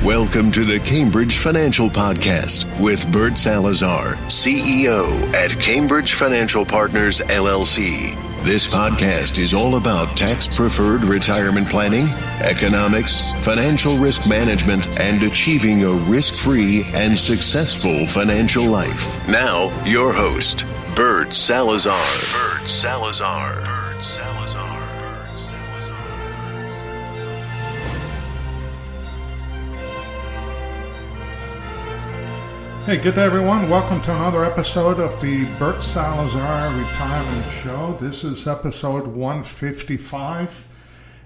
Welcome to the Cambridge Financial Podcast with Bert Salazar, CEO at Cambridge Financial Partners, LLC. This podcast is all about tax-preferred retirement planning, economics, financial risk management, and achieving a risk-free and successful financial life. Now, your host, Bert Salazar. Bert Salazar. Bert Salazar. Hey, good day everyone. Welcome to another episode of the Bert Salazar Retirement Show. This is episode 155.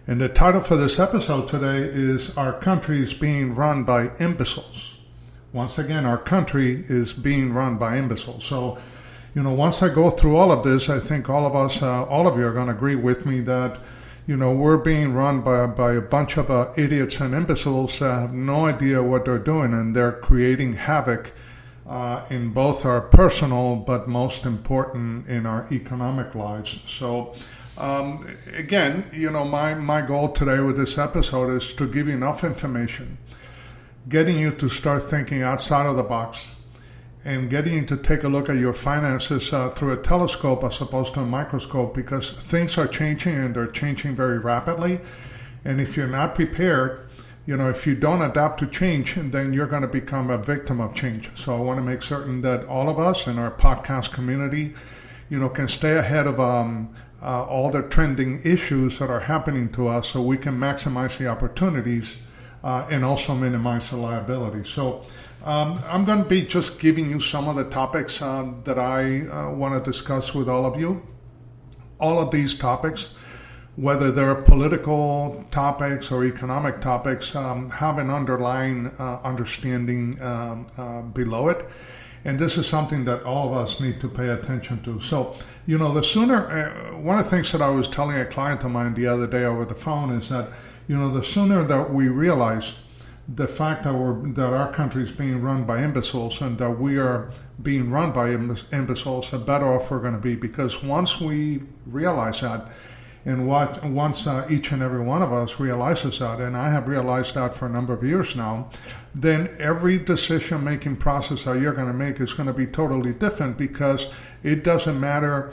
And the title for this episode today is Our Country is Being Run by Imbeciles. Once again, our country is being run by imbeciles. So, once I go through all of this, I think all of us, all of you are going to agree with me that we're being run by a bunch of idiots and imbeciles that have no idea what they're doing, and they're creating havoc in both our personal, but most important, in our economic lives. So, again, my goal today with this episode is to give you enough information, getting you to start thinking outside of the box, and getting you to take a look at your finances through a telescope as opposed to a microscope, because things are changing and they're changing very rapidly. And if you're not prepared, if you don't adapt to change, then you're going to become a victim of change. So I want to make certain that all of us in our podcast community, can stay ahead of all the trending issues that are happening to us, so we can maximize the opportunities and also minimize the liability. So I'm going to be just giving you some of the topics that I want to discuss with all of you. All of these topics, whether they're political topics or economic topics, have an underlying understanding below it. And this is something that all of us need to pay attention to. So, the sooner, one of the things that I was telling a client of mine the other day over the phone is that, the sooner that we realize the fact that our country is being run by imbeciles and that we are being run by imbeciles, the better off we're going to be. Because once we realize that, and once each and every one of us realizes that, and I have realized that for a number of years now, then every decision-making process that you're going to make is going to be totally different, because it doesn't matter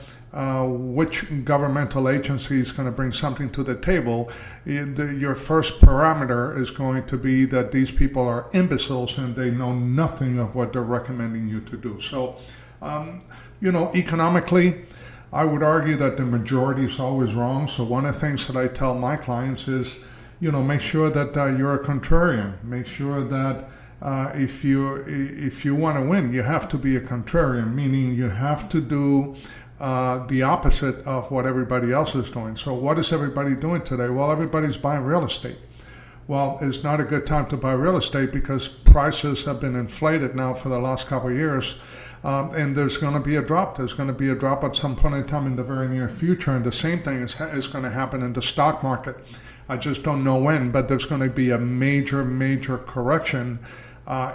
which governmental agency is going to bring something to the table. Your first parameter is going to be that these people are imbeciles and they know nothing of what they're recommending you to do. So, economically, I would argue that the majority is always wrong. So one of the things that I tell my clients is, make sure that you're a contrarian. Make sure that if you want to win, you have to be a contrarian, meaning you have to do the opposite of what everybody else is doing. So what is everybody doing today? Well, everybody's buying real estate. Well, it's not a good time to buy real estate because prices have been inflated now for the last couple of years. And there's going to be a drop. There's going to be a drop at some point in time in the very near future. And the same thing is going to happen in the stock market. I just don't know when, but there's going to be a major, major correction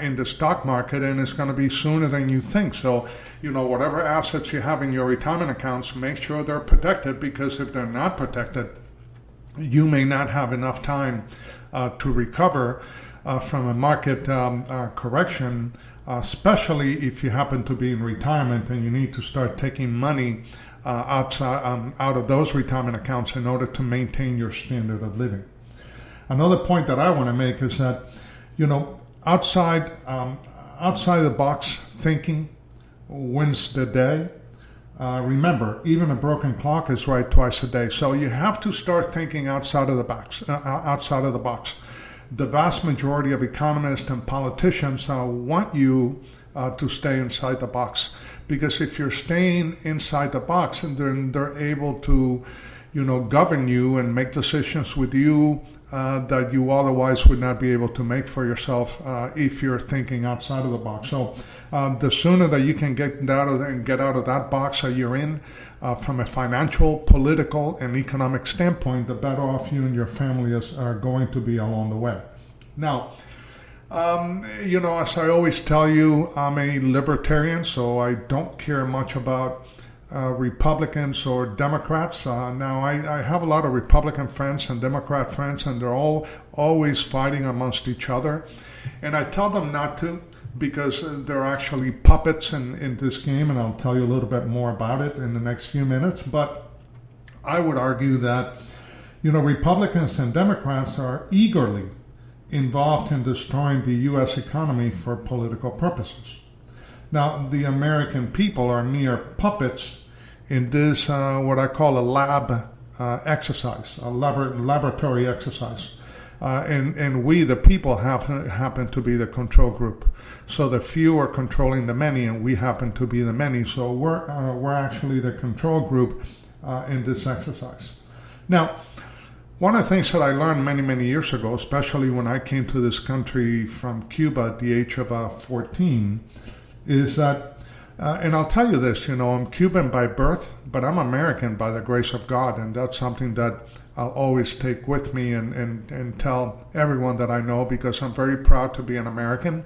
in the stock market, and it's going to be sooner than you think. So, whatever assets you have in your retirement accounts, make sure they're protected, because if they're not protected, you may not have enough time to recover from a market correction, especially if you happen to be in retirement and you need to start taking money out of those retirement accounts in order to maintain your standard of living. Another point that I want to make is that, outside the box thinking wins the day. Remember, even a broken clock is right twice a day. So you have to start thinking outside of the box. The vast majority of economists and politicians want you to stay inside the box, because if you're staying inside the box, then they're able to, govern you and make decisions with you that you otherwise would not be able to make for yourself if you're thinking outside of the box. So the sooner that you can get out of that box that you're in, from a financial, political, and economic standpoint, the better off you and your family are going to be along the way. Now, as I always tell you, I'm a libertarian, so I don't care much about Republicans or Democrats. Now, I have a lot of Republican friends and Democrat friends, and they're all always fighting amongst each other. And I tell them not to, because they're actually puppets in this game, and I'll tell you a little bit more about it in the next few minutes. But I would argue that, Republicans and Democrats are eagerly involved in destroying the U.S. economy for political purposes. Now, the American people are mere puppets in this, what I call a lab exercise, a laboratory exercise. And we, the people, happen to be the control group. So the few are controlling the many, and we happen to be the many. So we're actually the control group in this exercise. Now, one of the things that I learned many, many years ago, especially when I came to this country from Cuba at the age of 14, is that, and I'll tell you this, I'm Cuban by birth, but I'm American by the grace of God, and that's something that I'll always take with me and tell everyone that I know, because I'm very proud to be an American,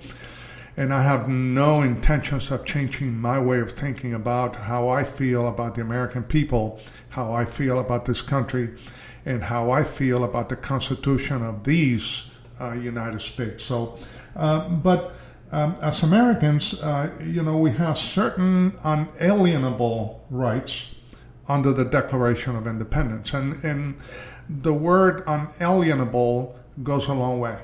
and I have no intentions of changing my way of thinking about how I feel about the American people, how I feel about this country, and how I feel about the Constitution of these United States. So, as Americans, we have certain unalienable rights under the Declaration of Independence. And the word unalienable goes a long way,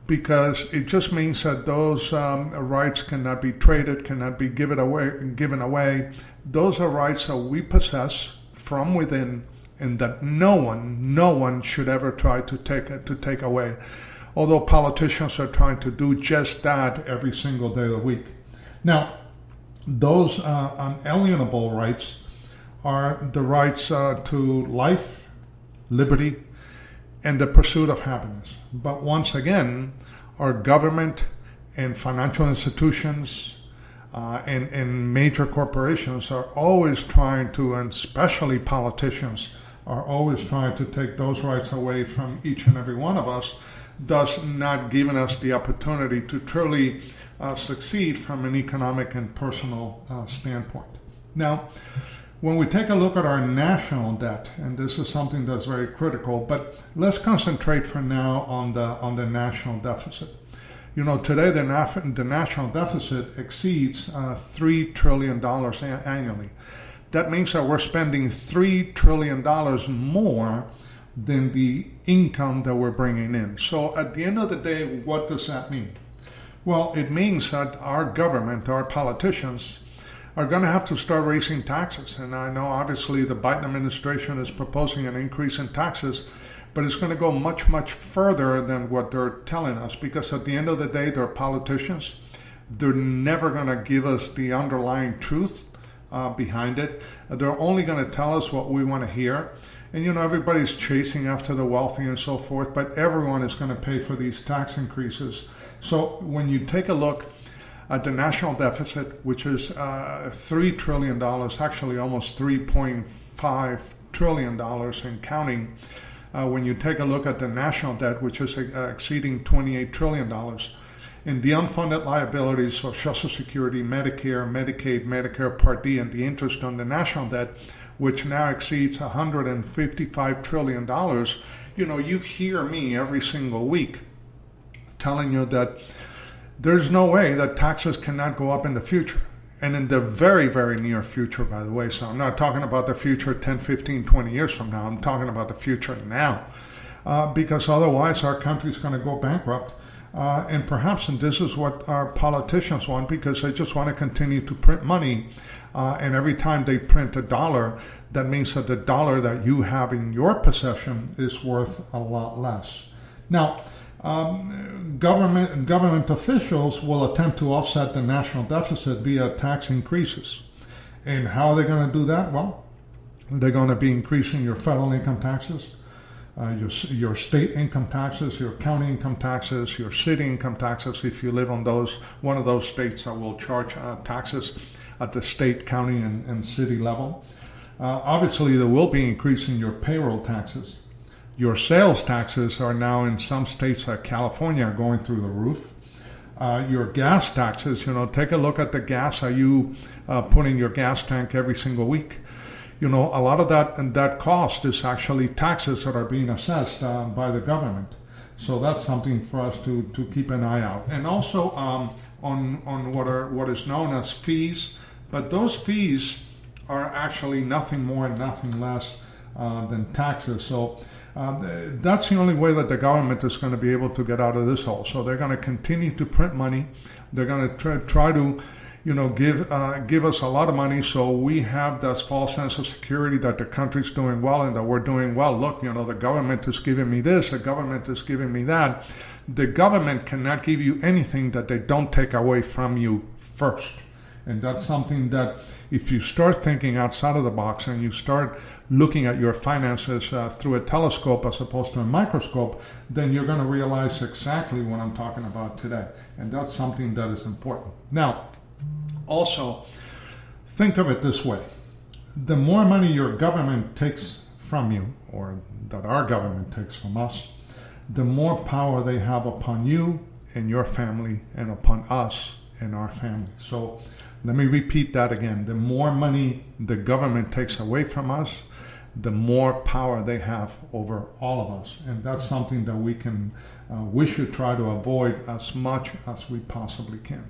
because it just means that those rights cannot be traded, cannot be given away. Those are rights that we possess from within, and that no one should ever try to take away. Although politicians are trying to do just that every single day of the week. Now, those unalienable rights are the rights to life, liberty, and the pursuit of happiness. But once again, our government and financial institutions and major corporations are always trying to, and especially politicians, are always trying to take those rights away from each and every one of us, thus not giving us the opportunity to truly succeed from an economic and personal standpoint. Now, when we take a look at our national debt, and this is something that's very critical, but let's concentrate for now on the national deficit. Today the national deficit exceeds $3 trillion annually. That means that we're spending $3 trillion more than the income that we're bringing in. So at the end of the day, what does that mean? Well, it means that our government, our politicians, are going to have to start raising taxes. And I know obviously the Biden administration is proposing an increase in taxes, but it's going to go much, much further than what they're telling us, because at the end of the day, they're politicians. They're never going to give us the underlying truth behind it. They're only going to tell us what we want to hear. And everybody's chasing after the wealthy and so forth, but everyone is going to pay for these tax increases. So when you take a look at the national deficit, which is $3 trillion, actually almost $3.5 trillion and counting, when you take a look at the national debt, which is exceeding $28 trillion, and the unfunded liabilities for Social Security, Medicare, Medicaid, Medicare Part D, and the interest on the national debt, which now exceeds $155 trillion, you hear me every single week telling you that there's no way that taxes cannot go up in the future. And in the very, very near future, by the way. So I'm not talking about the future 10, 15, 20 years from now. I'm talking about the future now. Because otherwise our country's going to go bankrupt. And perhaps, and this is what our politicians want, because they just want to continue to print money. And every time they print a dollar, that means that the dollar that you have in your possession is worth a lot less. Now, government officials will attempt to offset the national deficit via tax increases. And how are they going to do that? Well, they're going to be increasing your federal income taxes, your state income taxes, your county income taxes, your city income taxes, if you live on one of those states that will charge taxes at the state, county, and city level. Obviously, they will be increasing your payroll taxes. Your sales taxes are now in some states like California going through the roof. your gas taxes. Take a look at the gas. Are you putting your gas tank every single week? A lot of that cost is actually taxes that are being assessed by the government. So that's something for us to keep an eye out. And also on what is known as fees, but those fees are actually nothing more and nothing less than taxes. So that's the only way that the government is going to be able to get out of this hole. So they're going to continue to print money. They're going to try to give us a lot of money, so we have this false sense of security that the country's doing well and that we're doing well. Look, the government is giving me this, the government is giving me that. The government cannot give you anything that they don't take away from you first. And that's something that if you start thinking outside of the box and you start looking at your finances through a telescope as opposed to a microscope, then you're going to realize exactly what I'm talking about today. And that's something that is important. Now, also, think of it this way. The more money your government takes from you, or that our government takes from us, the more power they have upon you and your family and upon us and our family. So let me repeat that again. The more money the government takes away from us, the more power they have over all of us. And that's something that we should try to avoid as much as we possibly can.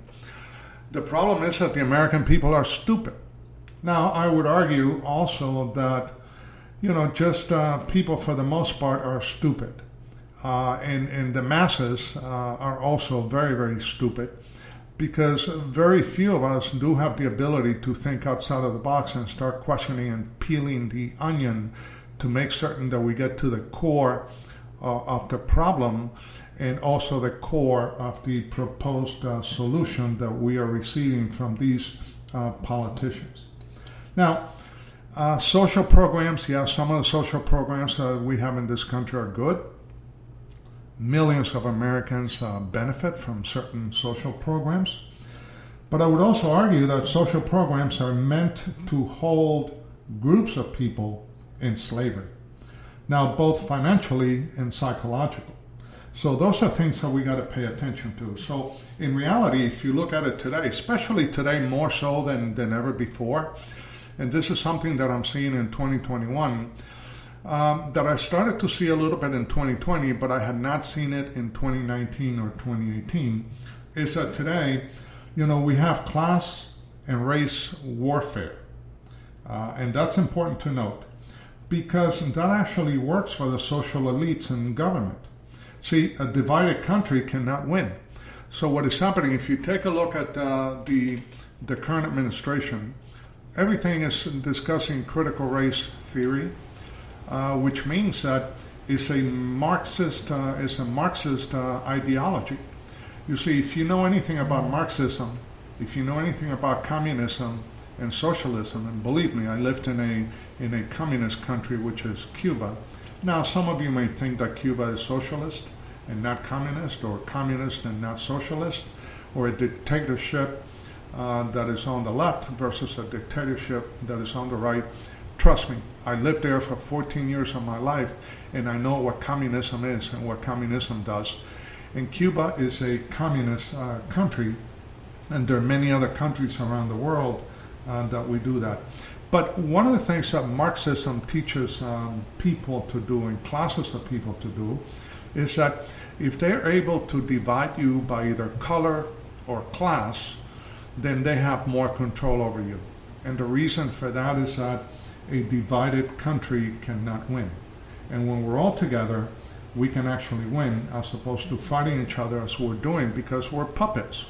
The problem is that the American people are stupid. Now, I would argue also that, just people for the most part are stupid. And the masses are also very, very stupid, because very few of us do have the ability to think outside of the box and start questioning and peeling the onion to make certain that we get to the core of the problem and also the core of the proposed solution that we are receiving from these politicians. Now, social programs, some of the social programs we have in this country are good. Millions of Americans benefit from certain social programs. But I would also argue that social programs are meant to hold groups of people in slavery. Now, both financially and psychological. So those are things that we got to pay attention to. So in reality, if you look at it today, especially today more so than ever before, and this is something that I'm seeing in 2021, that I started to see a little bit in 2020, but I had not seen it in 2019 or 2018, is that today, we have class and race warfare. And that's important to note, because that actually works for the social elites in government. See, a divided country cannot win. So what is happening, if you take a look at the current administration, everything is discussing critical race theory, which means that it's a Marxist ideology. You see, if you know anything about Marxism, if you know anything about communism and socialism, and believe me, I lived in a communist country, which is Cuba. Now, some of you may think that Cuba is socialist and not communist, or communist and not socialist, or a dictatorship that is on the left versus a dictatorship that is on the right. Trust me, I lived there for 14 years of my life, and I know what communism is and what communism does. And Cuba is a communist country, and there are many other countries around the world that we do that. But one of the things that Marxism teaches people to do, and classes of people to do, is that if they're able to divide you by either color or class, then they have more control over you. And the reason for that is that a divided country cannot win. And when we're all together, we can actually win, as opposed to fighting each other as we're doing, because we're puppets.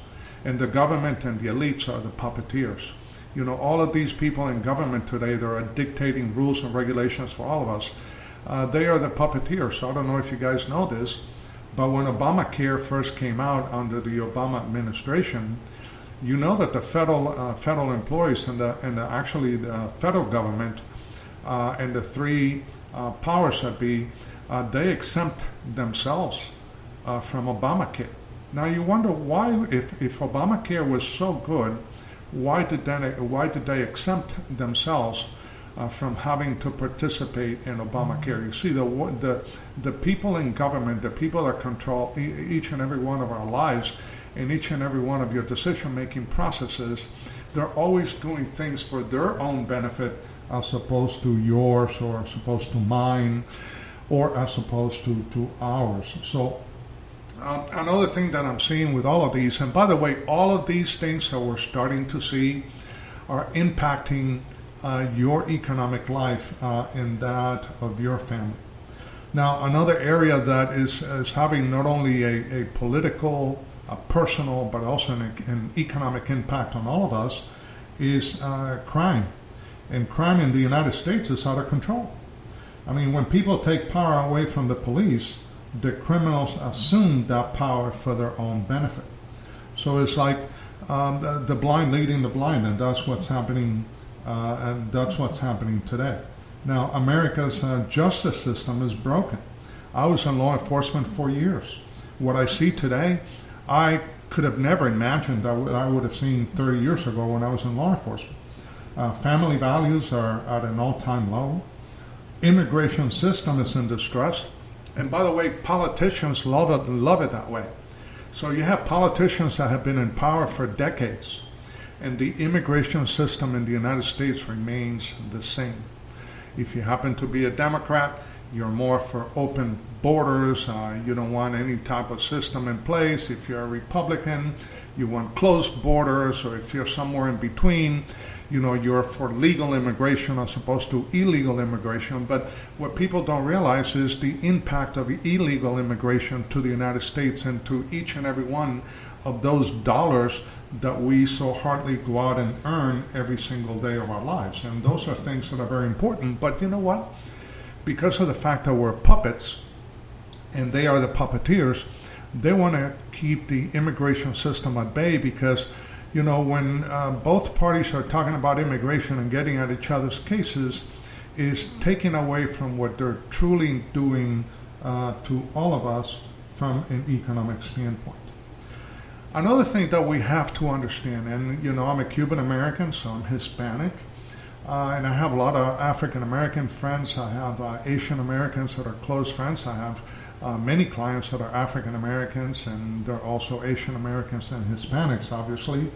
And the government and the elites are the puppeteers. All of these people in government today that are dictating rules and regulations for all of us, they are the puppeteers. So I don't know if you guys know this, but when Obamacare first came out under the Obama administration, you know that the federal employees and actually the federal government and the three powers that be, they exempt themselves from Obamacare. Now you wonder why, if Obamacare was so good, why did they exempt themselves from having to participate in Obamacare? You see, the people in government, the people that control each and every one of our lives, in each and every one of your decision-making processes, they're always doing things for their own benefit as opposed to yours, or as opposed to mine, or as opposed to ours. So another thing that I'm seeing with all of these, and by the way, all of these things that we're starting to see are impacting your economic life and that of your family. Now, another area that is having not only a political, a personal, but also an economic impact on all of us is crime. And crime in the United States is out of control. I mean, when people take power away from the police, the criminals assume that power for their own benefit. So it's like the blind leading the blind, and that's what's happening. And that's what's happening today. Now, America's justice system is broken. I was in law enforcement for years. What I see today, I could have never imagined I would have seen 30 years ago when I was in law enforcement. Family values are at an all-time low. Immigration system is in distress. And by the way, politicians love it that way. So you have politicians that have been in power for decades, and the immigration system in the United States remains the same. If you happen to be a Democrat, you're more for open borders. You don't want any type of system in place. If you're a Republican, you want closed borders, or if you're somewhere in between, you're for legal immigration as opposed to illegal immigration. But what people don't realize is the impact of illegal immigration to the United States and to each and every one of those dollars that we so hardly go out and earn every single day of our lives. And those are things that are very important. But you know what? Because of the fact that we're puppets and they are the puppeteers, they want to keep the immigration system at bay, because when both parties are talking about immigration and getting at each other's cases, is taking away from what they're truly doing to all of us from an economic standpoint. Another thing that we have to understand, and I'm a Cuban American, so I'm Hispanic, and I have a lot of African American friends. I have Asian Americans that are close friends. I have many clients that are African Americans, and they're also Asian Americans and Hispanics, obviously.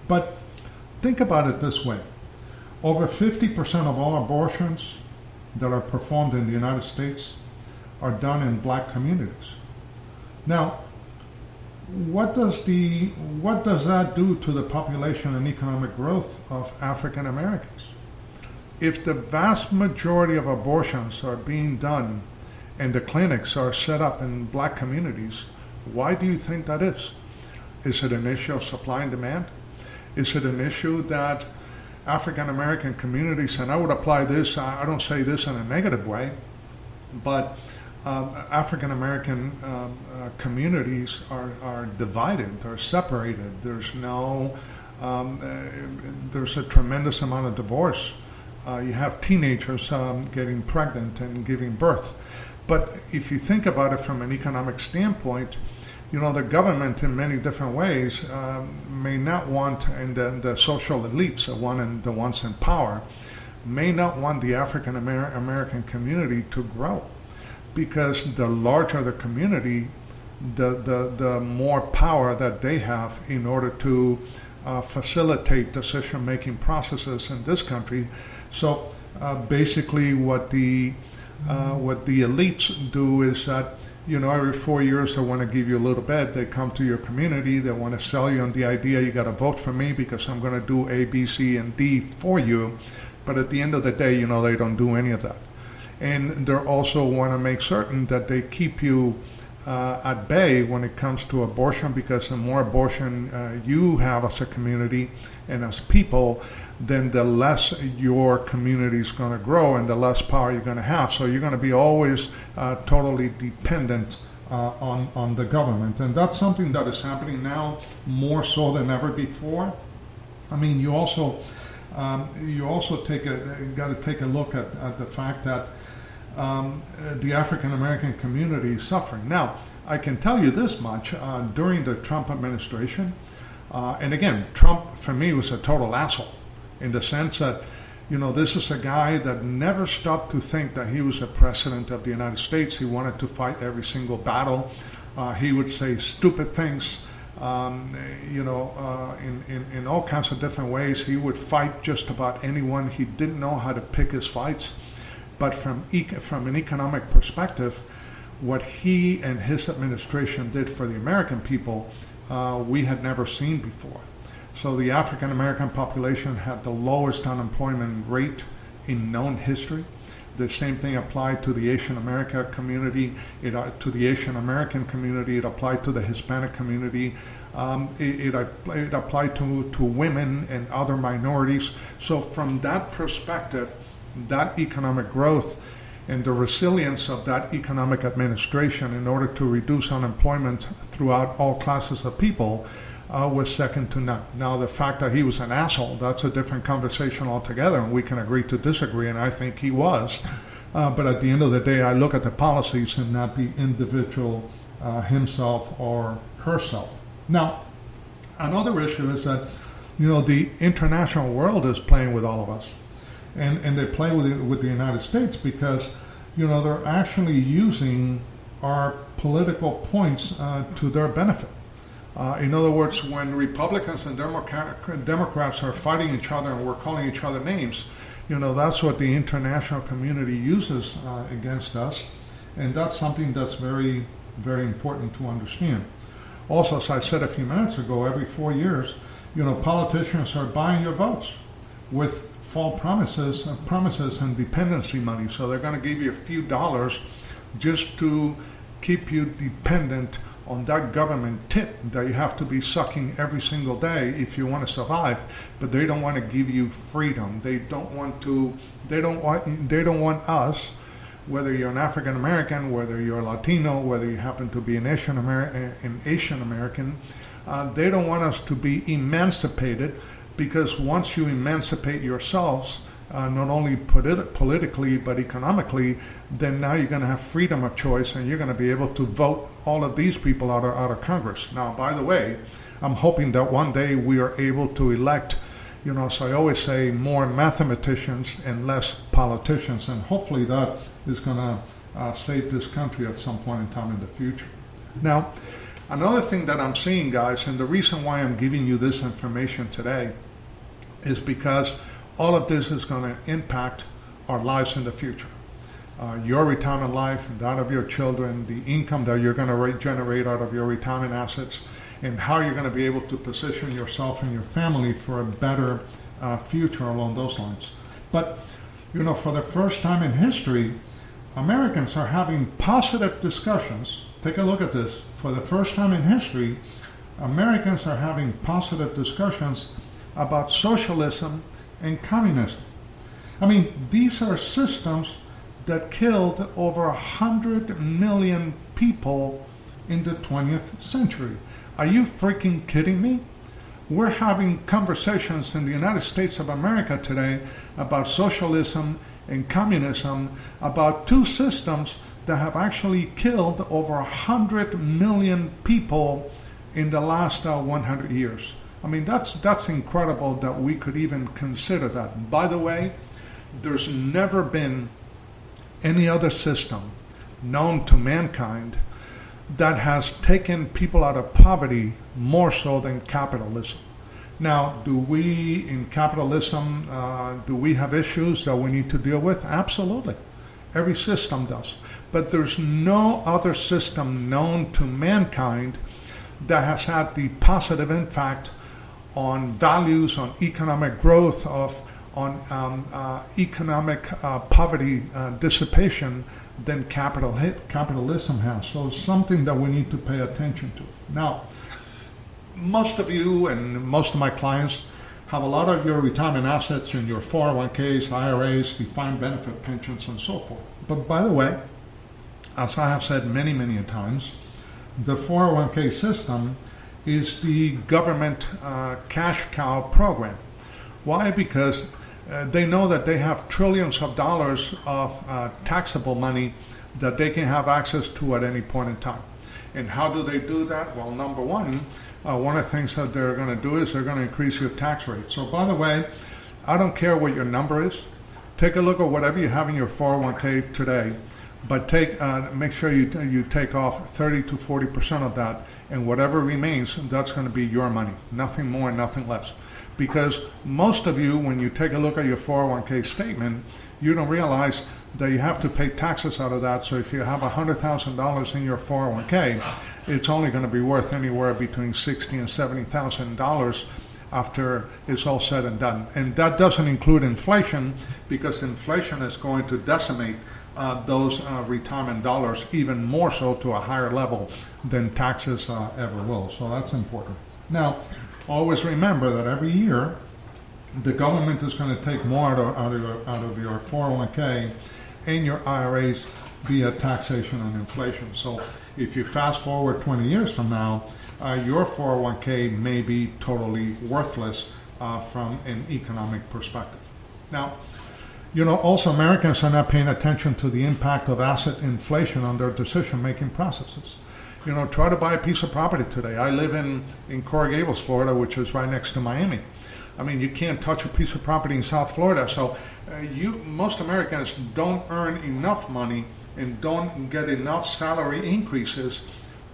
But think about it this way. Over 50% of all abortions that are performed in the United States are done in black communities. Now, what does that do to the population and economic growth of African Americans? If the vast majority of abortions are being done and the clinics are set up in black communities, why do you think that is? Is it an issue of supply and demand? Is it an issue that African American communities, and I would apply this, I don't say this in a negative way, but African American communities are divided, they're separated. There's a tremendous amount of divorce. You have teenagers getting pregnant and giving birth. But if you think about it from an economic standpoint, the government in many different ways may not want, and the social elites, the ones in power, may not want the African American community to grow. Because the larger the community, the more power that they have in order to facilitate decision-making processes in this country. So basically what the elites do is that, every 4 years they want to give you a little bit. They come to your community. They want to sell you on the idea, you got to vote for me because I'm going to do A, B, C, and D for you. But at the end of the day, they don't do any of that. And they also want to make certain that they keep you at bay when it comes to abortion, because the more abortion you have as a community and as people, then the less your community is going to grow and the less power you're going to have. So you're going to be always totally dependent on the government. And that's something that is happening now more so than ever before. I mean, you also got to take a look at the fact that the African American community is suffering. Now, I can tell you this much, during the Trump administration, and again, Trump for me was a total asshole in the sense that, this is a guy that never stopped to think that he was a president of the United States. He wanted to fight every single battle. He would say stupid things in all kinds of different ways. He would fight just about anyone. He didn't know how to pick his fights. But from an economic perspective, what he and his administration did for the American people, we had never seen before. So the African American population had the lowest unemployment rate in known history. The same thing applied to the Asian American community. It applied to the Hispanic community. It applied to women and other minorities. So from that perspective, that economic growth and the resilience of that economic administration in order to reduce unemployment throughout all classes of people was second to none. Now, the fact that he was an asshole, that's a different conversation altogether, and we can agree to disagree, and I think he was. But at the end of the day, I look at the policies and not the individual himself or herself. Now, another issue is that, the international world is playing with all of us. And they play with the United States because, they're actually using our political points to their benefit. In other words, when Republicans and Democrats are fighting each other and we're calling each other names, that's what the international community uses against us. And that's something that's very, very important to understand. Also, as I said a few minutes ago, every 4 years, politicians are buying your votes with false promises and dependency money. So they're going to give you a few dollars just to keep you dependent on that government tip that you have to be sucking every single day if you want to survive. But they don't want to give you freedom. They don't want us, whether you're an African American, whether you're Latino, whether you happen to be an Asian American, they don't want us to be emancipated, because once you emancipate yourselves, not only politically but economically, then now you're going to have freedom of choice and you're going to be able to vote all of these people out of Congress. Now, by the way, I'm hoping that one day we are able to elect, so I always say, more mathematicians and less politicians, and hopefully that is going to save this country at some point in time in the future. Now, another thing that I'm seeing, guys, and the reason why I'm giving you this information today is because all of this is going to impact our lives in the future. Your retirement life, that of your children, the income that you're going to generate out of your retirement assets, and how you're going to be able to position yourself and your family for a better future along those lines. But, for the first time in history, Americans are having positive discussions. Take a look at this. For the first time in history, Americans are having positive discussions about socialism and communism. I mean, these are systems that killed over 100 million people in the 20th century. Are you freaking kidding me? We're having conversations in the United States of America today about socialism and communism, about two systems that have actually killed over 100 million people in the last 100 years. I mean, that's incredible that we could even consider that. By the way, there's never been any other system known to mankind that has taken people out of poverty more so than capitalism. Now, do we, in capitalism, do we have issues that we need to deal with? Absolutely. Every system does. But there's no other system known to mankind that has had the positive impact on values, on economic growth, on economic poverty dissipation than capitalism has. So it's something that we need to pay attention to. Now, most of you and most of my clients have a lot of your retirement assets in your 401ks, IRAs, defined benefit pensions, and so forth. But by the way, as I have said many, many times, the 401k system is the government cash cow program. Why? Because they know that they have trillions of dollars of taxable money that they can have access to at any point in time. And how do they do that? Well, number one of the things that they're going to do is they're going to increase your tax rate. So by the way, I don't care what your number is. Take a look at whatever you have in your 401k today. but make sure you take off 30 to 40% of that, and whatever remains, that's going to be your money, nothing more, nothing less. Because most of you, when you take a look at your 401k statement, you don't realize that you have to pay taxes out of that. So if you have $100,000 in your 401k, it's only going to be worth anywhere between $60,000 and $70,000 after it's all said and done. And that doesn't include inflation, because inflation is going to decimate those retirement dollars even more so to a higher level than taxes ever will. So that's important. Now, always remember that every year the government is going to take more out of your 401k and your IRAs via taxation and inflation. So if you fast forward 20 years from now, your 401k may be totally worthless from an economic perspective. Now, also Americans are not paying attention to the impact of asset inflation on their decision-making processes. Try to buy a piece of property today. I live in Coral Gables, Florida, which is right next to Miami. I mean, you can't touch a piece of property in South Florida. So most Americans don't earn enough money and don't get enough salary increases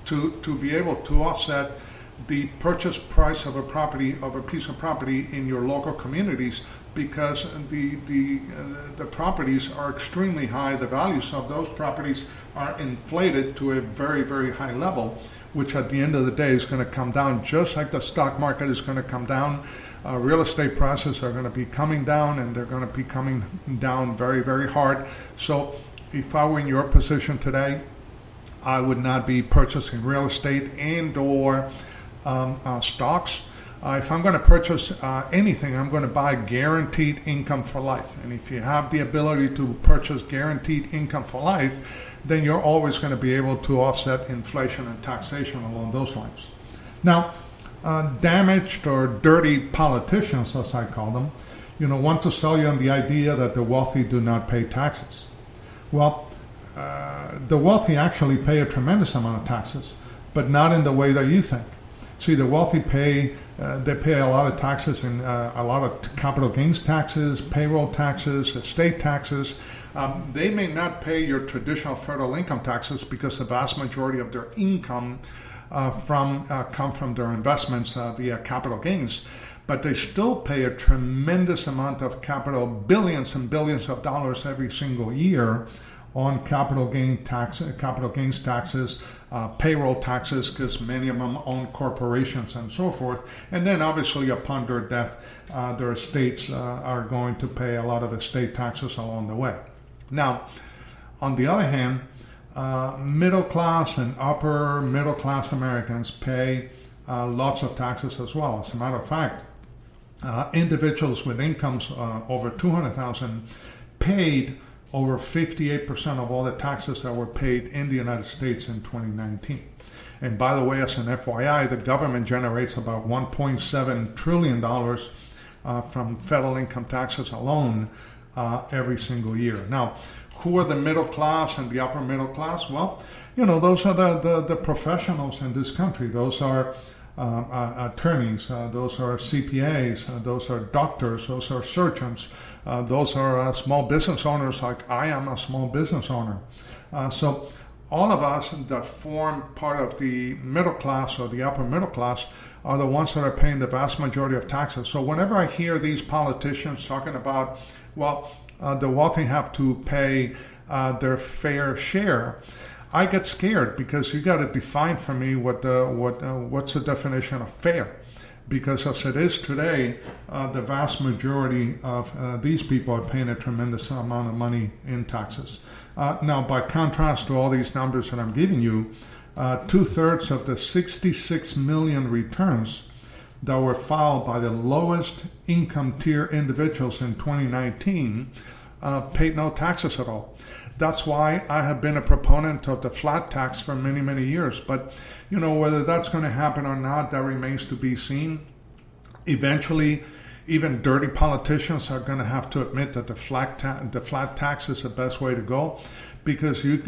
to be able to offset the purchase price of a piece of property in your local communities, because the properties are extremely high. The values of those properties are inflated to a very, very high level, which at the end of the day is going to come down, just like the stock market is going to come down. Real estate prices are going to be coming down, and they're going to be coming down very, very hard. So if I were in your position today, I would not be purchasing real estate and or stocks. If I'm going to purchase anything, I'm going to buy guaranteed income for life. And if you have the ability to purchase guaranteed income for life, then you're always going to be able to offset inflation and taxation along those lines. Now, damaged or dirty politicians, as I call them, want to sell you on the idea that the wealthy do not pay taxes. Well, the wealthy actually pay a tremendous amount of taxes, but not in the way that you think. See, the wealthy pay a lot of taxes, and a lot of capital gains taxes, payroll taxes, estate taxes. They may not pay your traditional federal income taxes, because the vast majority of their income come from their investments via capital gains. But they still pay a tremendous amount of capital, billions and billions of dollars every single year on capital gains taxes, payroll taxes, because many of them own corporations and so forth. And then obviously upon their death, their estates are going to pay a lot of estate taxes along the way. Now, on the other hand, middle class and upper middle class Americans pay lots of taxes as well. As a matter of fact, individuals with incomes over $200,000 paid over 58% of all the taxes that were paid in the United States in 2019. And by the way, as an FYI, the government generates about $1.7 trillion from federal income taxes alone every single year. Now, who are the middle class and the upper middle class? Well, those are the professionals in this country. Those are attorneys, those are CPAs, those are doctors, those are surgeons, those are small business owners, like I am a small business owner. So all of us that form part of the middle class or the upper middle class are the ones that are paying the vast majority of taxes. So whenever I hear these politicians talking about, the wealthy have to pay their fair share, I get scared, because you got to define for me what's the definition of fair. Because as it is today, the vast majority of these people are paying a tremendous amount of money in taxes. Now, by contrast to all these numbers that I'm giving you, 2/3 of the 66 million returns that were filed by the lowest income tier individuals in 2019 paid no taxes at all. That's why I have been a proponent of the flat tax for many, many years. But, whether that's going to happen or not, that remains to be seen. Eventually, even dirty politicians are going to have to admit that the flat tax is the best way to go, because you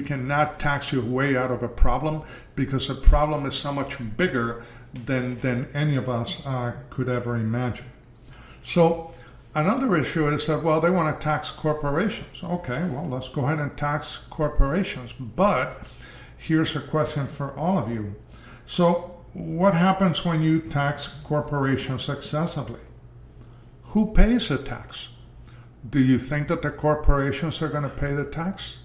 cannot tax your way out of a problem, because the problem is so much bigger than any of us could ever imagine. So, Another issue is that, well, they want to tax corporations. Okay, well, let's go ahead and tax corporations. But here's a question for all of you. So what happens when you tax corporations excessively? Who pays the tax? Do you think that the corporations are going to pay the tax?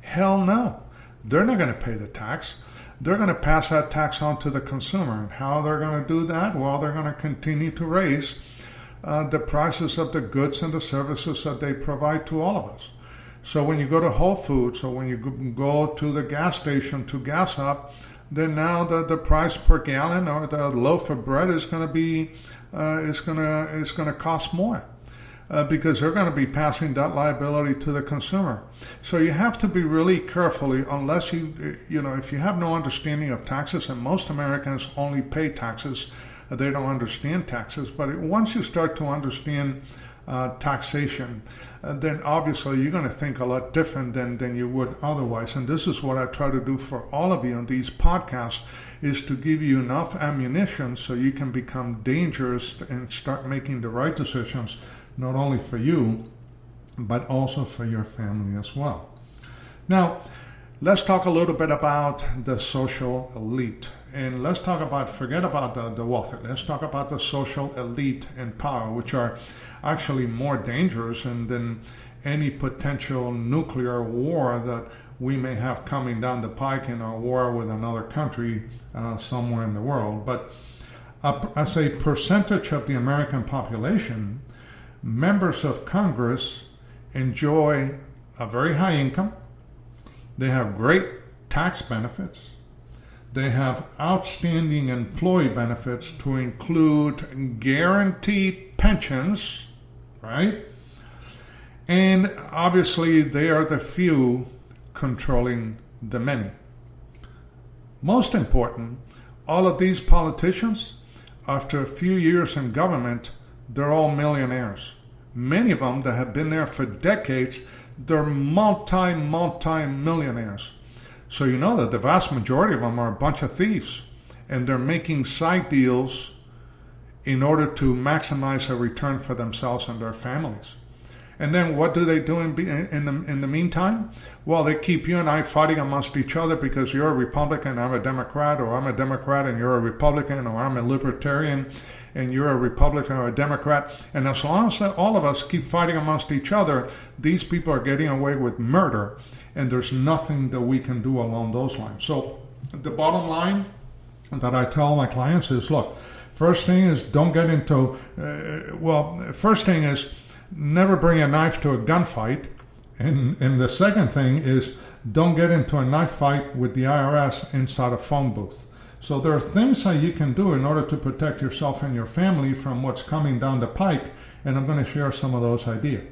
Hell no. They're not going to pay the tax. They're going to pass that tax on to the consumer. And how they're going to do that? Well, they're going to continue to raise the prices of the goods and the services that they provide to all of us. So when you go to Whole Foods or when you go to the gas station to gas up, then now the price per gallon or the loaf of bread is going to be is going to cost more. Because they're going to be passing that liability to the consumer. So you have to be really careful unless if you have no understanding of taxes, and most Americans only pay taxes, they don't understand taxes. But once you start to understand taxation, then obviously you're going to think a lot different than you would otherwise. And this is what I try to do for all of you on these podcasts, is to give you enough ammunition so you can become dangerous and start making the right decisions, not only for you, but also for your family as well. Now, let's talk a little bit about the social elite. And let's talk about, forget about the wealthy, let's talk about the social elite in power, which are actually more dangerous than any potential nuclear war that we may have coming down the pike in a war with another country somewhere in the world. But as a percentage of the American population, members of Congress enjoy a very high income. They have great tax benefits. They have outstanding employee benefits to include guaranteed pensions, right? And obviously they are the few controlling the many. Most important, all of these politicians, after a few years in government, they're all millionaires. Many of them that have been there for decades, they're multi-millionaires. So you know that the vast majority of them are a bunch of thieves, and they're making side deals in order to maximize a return for themselves and their families. And then what do they do in the meantime? Well, they keep you and I fighting amongst each other because you're a Republican, I'm a Democrat, or I'm a Democrat and you're a Republican, or I'm a Libertarian and you're a Republican or a Democrat. And as long as all of us keep fighting amongst each other, these people are getting away with murder, and there's nothing that we can do along those lines. So the bottom line that I tell my clients is, look, first thing is don't get into, first thing is never bring a knife to a gunfight. And the second thing is don't get into a knife fight with the IRS inside a phone booth. So there are things that you can do in order to protect yourself and your family from what's coming down the pike, and I'm going to share some of those ideas.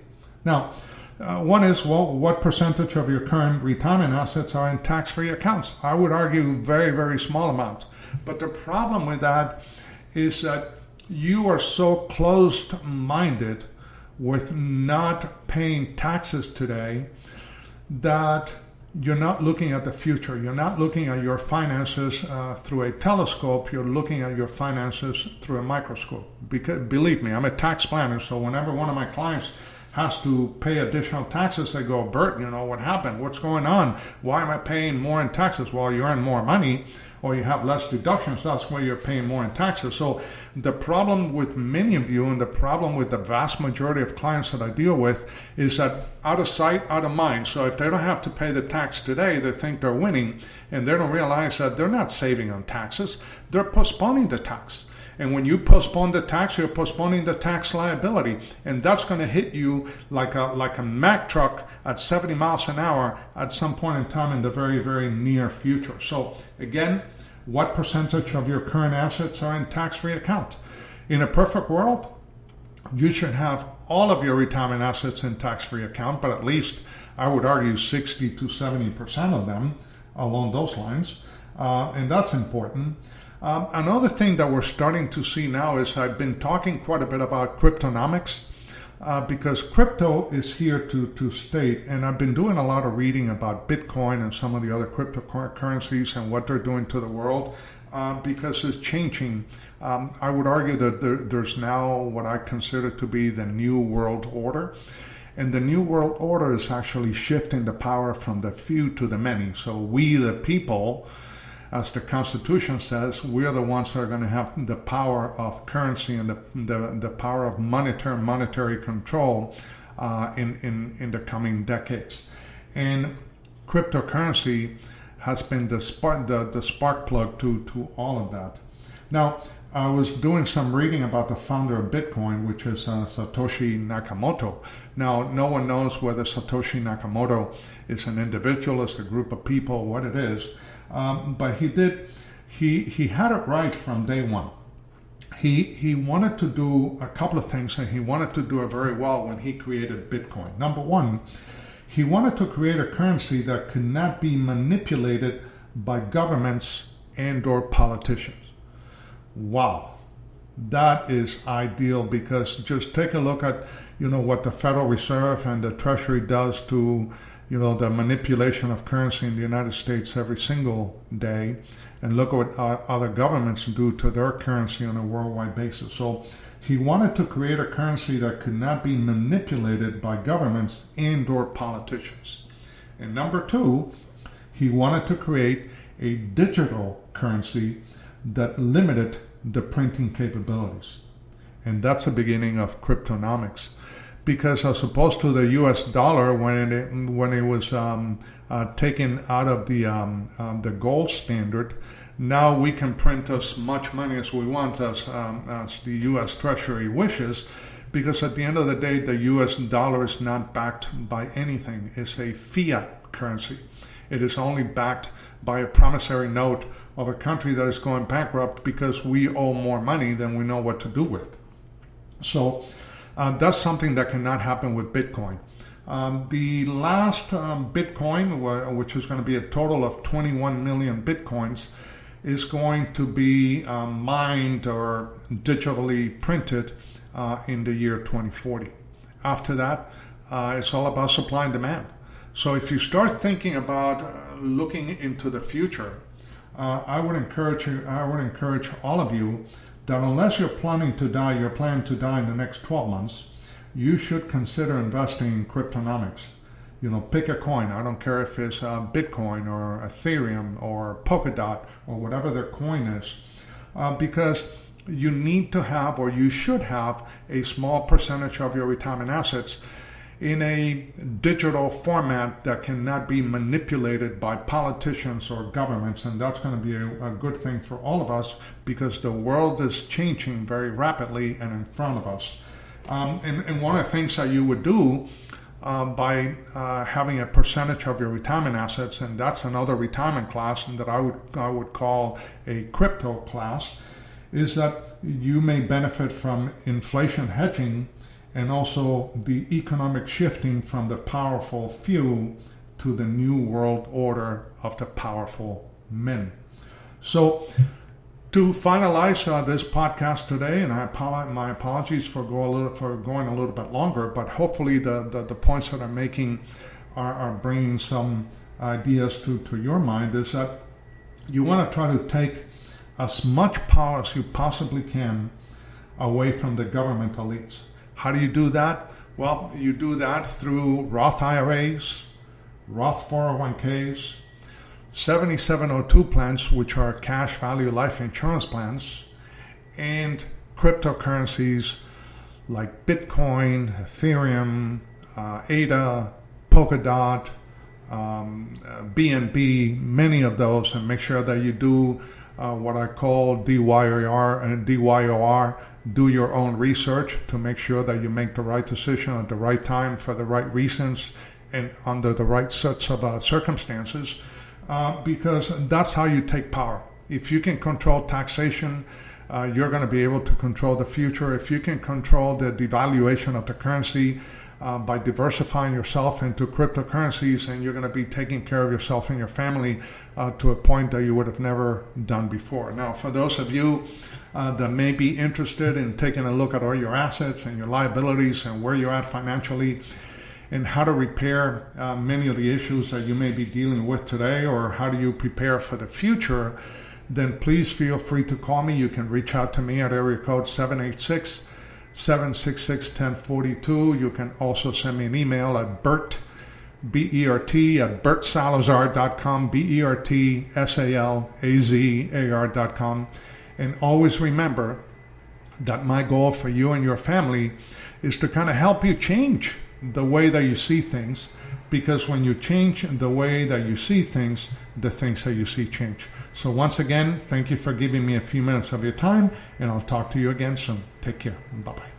Now, one is, well, what percentage of your current retirement assets are in tax-free accounts? I would argue very, very small amount. But the problem with that is that you are so closed-minded with not paying taxes today that you're not looking at the future. You're not looking at your finances through a telescope. You're looking at your finances through a microscope. Because, believe me, I'm a tax planner, so whenever one of my clients has to pay additional taxes, they go, Bert, what happened? What's going on? Why am I paying more in taxes? Well, you earn more money or you have less deductions. That's why you're paying more in taxes. So the problem with many of you, and the problem with the vast majority of clients that I deal with, is that out of sight, out of mind. So if they don't have to pay the tax today, they think they're winning, and they don't realize that they're not saving on taxes. They're postponing the tax. And when you postpone the tax, you're postponing the tax liability. And that's going to hit you like a Mack truck at 70 miles an hour at some point in time in the very, very near future. So again, what percentage of your current assets are in tax-free account? In a perfect world, you should have all of your retirement assets in tax-free account, but at least I would argue 60 to 70% of them along those lines. And that's important. Another thing that we're starting to see now is I've been talking quite a bit about cryptonomics because crypto is here to stay, and I've been doing a lot of reading about Bitcoin and some of the other cryptocurrencies and what they're doing to the world. because it's changing. I would argue that there's now what I consider to be the New World Order. And the New World Order is actually shifting the power from the few to the many. So we, the people, as the Constitution says, we are the ones that are going to have the power of currency and the power of monetary control in the coming decades. And cryptocurrency has been the spark plug to all of that. Now, I was doing some reading about the founder of Bitcoin, which is Satoshi Nakamoto. Now, no one knows whether Satoshi Nakamoto is an individual, is a group of people, what it is. But he had it right from day one. He wanted to do a couple of things, and he wanted to do it very well when he created Bitcoin. Number one, he wanted to create a currency that could not be manipulated by governments and or politicians. Wow, that is ideal, because just take a look at, what the Federal Reserve and the Treasury does to, the manipulation of currency in the United States every single day, and look at what other governments do to their currency on a worldwide basis. So he wanted to create a currency that could not be manipulated by governments and or politicians. And number two, he wanted to create a digital currency that limited the printing capabilities. And that's the beginning of cryptonomics. Because as opposed to the US dollar, when it was taken out of the gold standard, now we can print as much money as we want, as the US Treasury wishes, because at the end of the day, the US dollar is not backed by anything. It's a fiat currency. It is only backed by a promissory note of a country that is going bankrupt because we owe more money than we know what to do with. So that's something that cannot happen with Bitcoin. The last Bitcoin, which is going to be a total of 21 million Bitcoins, is going to be mined or digitally printed in the year 2040. After that, it's all about supply and demand. So if you start thinking about looking into the future, I would encourage all of you that unless you're planning to die in the next 12 months, you should consider investing in cryptonomics. Pick a coin. I don't care if it's Bitcoin or Ethereum or Polkadot or whatever their coin is, because you need to have, or you should have, a small percentage of your retirement assets in a digital format that cannot be manipulated by politicians or governments. And that's going to be a good thing for all of us, because the world is changing very rapidly and in front of us. And one of the things that you would do by having a percentage of your retirement assets, and that's another retirement class and that I would call a crypto class, is that you may benefit from inflation hedging and also the economic shifting from the powerful few to the new world order of the powerful men. So to finalize this podcast today, and my apologies for going a little bit longer, but hopefully the points that I'm making are bringing some ideas to your mind, is that you want to try to take as much power as you possibly can away from the government elites. How do you do that? Well, you do that through Roth IRAs, Roth 401ks, 7702 plans, which are cash value life insurance plans, and cryptocurrencies like Bitcoin, Ethereum, ADA, Polkadot, BNB, many of those, and make sure that you do what I call DYOR and DYOR. Do your own research to make sure that you make the right decision at the right time for the right reasons and under the right sets of circumstances, because that's how you take power. If you can control taxation, you're going to be able to control the future. If you can control the devaluation of the currency by diversifying yourself into cryptocurrencies, and you're going to be taking care of yourself and your family to a point that you would have never done before. Now, for those of you that may be interested in taking a look at all your assets and your liabilities and where you're at financially and how to repair many of the issues that you may be dealing with today, or how do you prepare for the future, then please feel free to call me. You can reach out to me at area code 786-766-1042. You can also send me an email at Bert, B-E-R-T, at bertsalazar.com, BERTSALAZAR.com. And always remember that my goal for you and your family is to kind of help you change the way that you see things, because when you change the way that you see things, the things that you see change. So once again, thank you for giving me a few minutes of your time, and I'll talk to you again soon. Take care. Bye-bye.